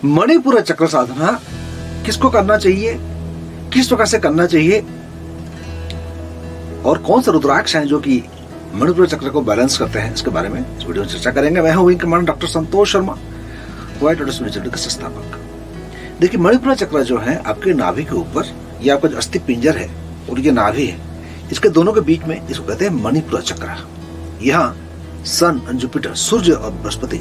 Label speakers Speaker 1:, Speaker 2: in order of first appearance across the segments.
Speaker 1: मणिपुर चक्र साधना किसको करना चाहिए, किस प्रकार से करना चाहिए और कौन से रुद्राक्ष हैं जो कि मणिपुर चक्र को बैलेंस करते हैं, इसके बारे में इस वीडियो में चर्चा करेंगे। मैं हूं wing commander doctor Santosh Sharma, white lotus university के संस्थापक। देखिए, मणिपुर चक्र जो है आपके नाभि के ऊपर, ये आपका जो अस्थि पिंजर है और ये नाभि है, इसके दोनों के बीच में इसको कहते हैं मणिपुर चक्र। यहाँ सन, जुपिटर, सूर्य और बृहस्पति,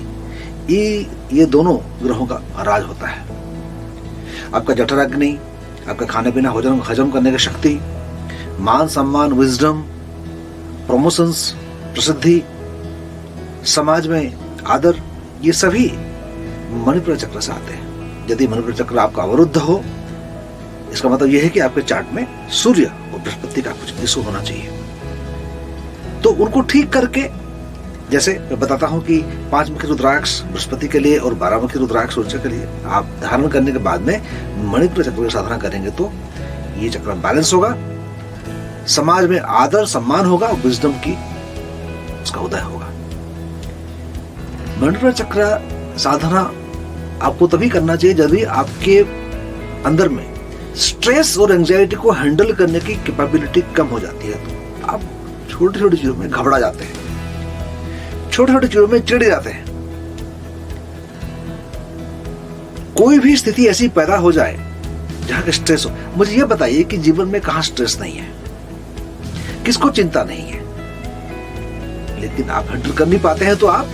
Speaker 1: ये दोनों ग्रहों का राज होता है। आपका जठराग्नि, आपका खाने पीना हजम करने की शक्ति, मान सम्मान, विजडम, प्रमोशंस, प्रसिद्धि, समाज में आदर, ये सभी मणिपुर चक्र से आते हैं। यदि मणिपुर चक्र आपका अवरुद्ध हो, इसका मतलब यह है कि आपके चार्ट में सूर्य और बृहस्पति का कुछ इशू होना चाहिए। तो उनको ठीक करके, जैसे मैं बताता हूं कि 5 मुखी रुद्राक्ष बृहस्पति के लिए और 12 मुखी रुद्राक्ष सूर्य के लिए आप धारण करने के बाद में मणिपुर चक्र की साधना करेंगे तो ये चक्र बैलेंस होगा, समाज में आदर सम्मान होगा, विजडम की उसका उदय होगा। मणिपुर चक्र साधना आपको तभी करना चाहिए यदि आपके अंदर में स्ट्रेस और एंजाइटी को हैंडल करने की कैपेबिलिटी कम हो जाती है। तो आप छोटी छोटी चीजों में घबरा जाते हैं, छोटी छोटी चीजों में चिढ़ जाते हैं। कोई भी स्थिति ऐसी पैदा हो जाए जहां का स्ट्रेस हो, मुझे यह बताइए कि जीवन में कहां स्ट्रेस नहीं है, किसको चिंता नहीं है, लेकिन आप हैंडल कर नहीं पाते हैं तो आप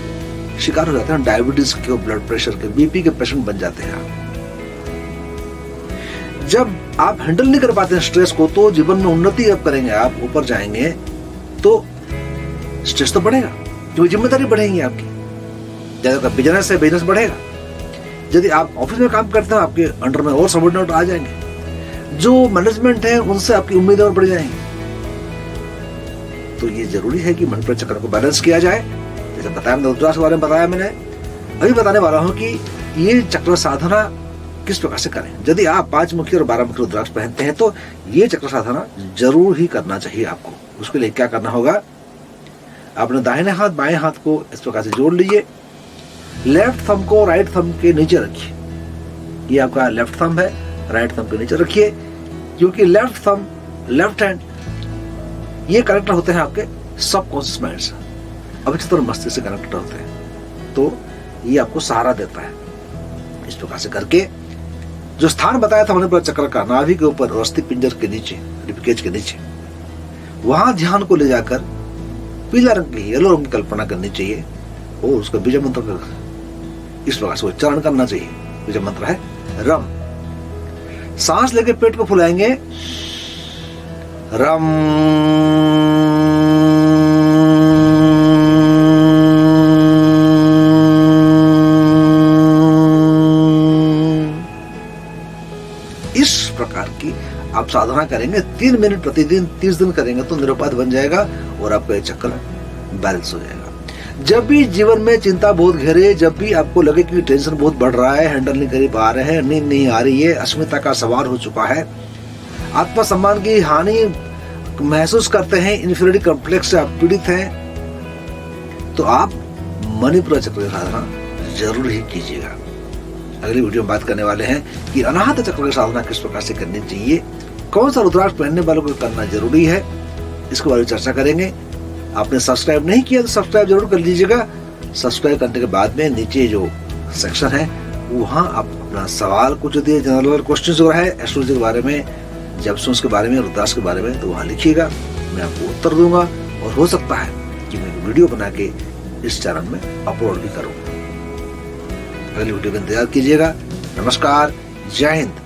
Speaker 1: शिकार हो जाते हैं डायबिटीज के, ब्लड प्रेशर के, बीपी के पेशेंट बन जाते हैं आप। जब आप हैंडल नहीं कर पाते हैं स्ट्रेस को, तो जीवन में उन्नति आप करेंगे, आप ऊपर जाएंगे तो स्ट्रेस तो बढ़ेगा, क्योंकि जिम्मेदारी बढ़ेगी आपकी। ज्यादा बिजनेस है, बिजनेस बढ़ेगा। यदि आप ऑफिस में काम करते हैं, आपके अंडर में और सबऑर्डिनेट आ जाएंगे, जो मैनेजमेंट है उनसे आपकी उम्मीदें और बढ़ जाएंगी। तो ये जरूरी है कि मणिपुर चक्र को बैलेंस किया जाए। जैसे बताया, रुद्राक्ष के बारे में बताया मैंने, अभी बताने वाला हूं कि ये चक्र साधना किस प्रकार से करें। यदि आप 5 मुखी और 12 मुखी रुद्राक्ष पहनते हैं तो ये चक्र साधना जरूर ही करना चाहिए आपको। उसके लिए क्या करना होगा, अपने दाहिने हाथ बाएं हाथ को इस प्रकार से जोड़ लीजिए, लेफ्ट थंब को राइट थंब के नीचे रखिए। ये आपका लेफ्ट थंब है, राइट थंब के नीचे रखिए, क्योंकि लेफ्ट थंब, लेफ्ट हैंड, ये कनेक्टर होते हैं आपके सबकॉन्शियस माइंड से, अभिचेतन मस्तिष्क से कनेक्टेड होते हैं। तो ये आपको सहारा देता है। इस प्रकार से करके जो स्थान बताया था मणिपुर चक्र का, नाभि के ऊपर, अस्थि पिंजर के नीचे, रिबकेज के नीचे, वहां ध्यान को ले जाकर पीला रंग की, येलो रंग की कल्पना करनी चाहिए और उसका बीज मंत्र का इस प्रकार से उच्चारण करना चाहिए। बीज मंत्र है रम। सांस लेके पेट को फुलाएंगे, रम। इस प्रकार की आप साधना करेंगे 3 मिनट प्रतिदिन, 30 दिन करेंगे तो निरुपाध बन जाएगा और आपका चक्र बैलेंस हो जाएगा। जब भी जीवन में चिंता बहुत घेरे, जब भी आपको लगे कि टेंशन बहुत बढ़ रहा है, हैंडल नहीं कर पा रहे हैं, नींद नहीं आ रही है, अस्मिता का सवार हो चुका है, आत्मसम्मान की हानि महसूस करते हैं, इंफीरियरिटी कॉम्प्लेक्स से आप पीड़ित हैं, तो आप मणिपुर चक्र साधना जरूर ही कीजिएगा। अगली वीडियो में बात करने वाले हैं कि अनाहत चक्र की साधना किस प्रकार से करनी चाहिए, कौन सा रुद्राक्ष पहनने वालों को करना जरूरी है, इसके बारे में चर्चा करेंगे। आपने सब्सक्राइब नहीं किया तो सब्सक्राइब जरूर कर लीजिएगा। सब्सक्राइब करने के बाद में नीचे जो सेक्शन है वहां आप अपना सवाल कुछ दिए, जनरल क्वेश्चन हो रहा है एस्ट्रोलॉजी के बारे में, जपसूंस के बारे में, रुद्राक्ष के बारे में, तो वहां लिखिएगा, मैं आपको उत्तर दूंगा और हो सकता है कि मैं वीडियो बना के इस चैनल में अपलोड भी करूँ। अगली वीडियो का इंतजार कीजिएगा। नमस्कार, जय हिंद।